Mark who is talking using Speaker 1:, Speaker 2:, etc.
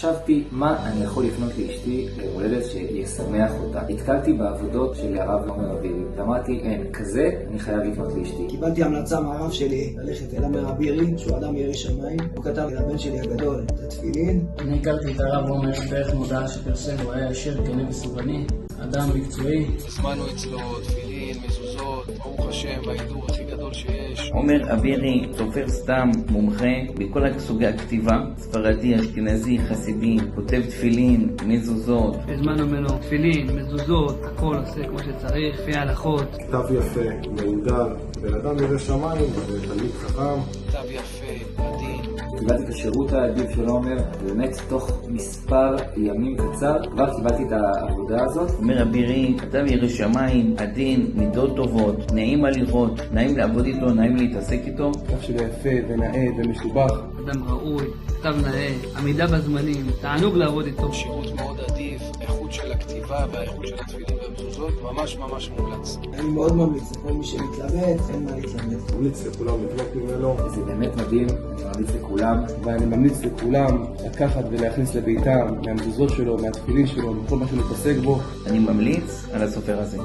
Speaker 1: חשבתי מה אני יכול לפנות לאשתי להולדת שישמח אותה. התקלתי בעבודות של הרב עומר אבירי. אמרתי, אין, כזה אני חייב לפנות לאשתי.
Speaker 2: קיבלתי המלצה מהרב שלי ללכת אל עומר אבירי, שהוא אדם ירא שמיים. הוא כתב לבן שלי הגדול את התפילין.
Speaker 3: אני הכרתי את הרב עומר דרך מודעה שפרסם, הוא היה ישר, כנה וסובלני, אדם מקצועי.
Speaker 4: הזמנו אצלו תפילין, מזוזות, ברוך השם, ההידור הכי גדול שיש.
Speaker 5: עומר אבירי, סופר סתם, מומחה בכל סוגי הכתיבה, ספרדי, אשכנזי, חסידי, כותב תפילין, מזוזות.
Speaker 3: הזמנו ממנו תפילין, מזוזות, הכל עושה כמו שצריך, לפי ההלכות.
Speaker 6: כתב יפה, מהודר, בן אדם ירא שמיים ותלמיד חכם.
Speaker 4: כתב יפה, עדין.
Speaker 1: קיבלתי את השירות האדיב של עומר, ובאמת תוך מספר ימים קצר כבר קיבלתי את העבודה הזאת.
Speaker 5: עומר אבירי, כתב ירא שמיים, עדין, מידות טובות, נעים לראות, נעים לעבוד איתו, נעים להתעסק איתו.
Speaker 7: כתב שלו יפה ונאה ומשובח.
Speaker 3: אדם ראוי, כתב נאה, עמידה בזמנים, תענוג לעבוד איתו.
Speaker 4: שירות מאוד עדיף, איכות של הכתיבה והאיכות של התפילין והמזוזות, ממש ממש מומלץ.
Speaker 2: אני מאוד ממליץ לכל מי שמתלבט, אין מה להתלבט.
Speaker 6: ממליץ לכולם לקנות ממנו.
Speaker 1: זה באמת מדהים, אני ממליץ לכולם.
Speaker 7: ואני ממליץ לכולם לקחת ולהכניס לביתם מהמזוזות שלו, מהתפילין שלו, מכל מה שהוא מתעסק בו.
Speaker 5: אני ממליץ על הסופר הזה.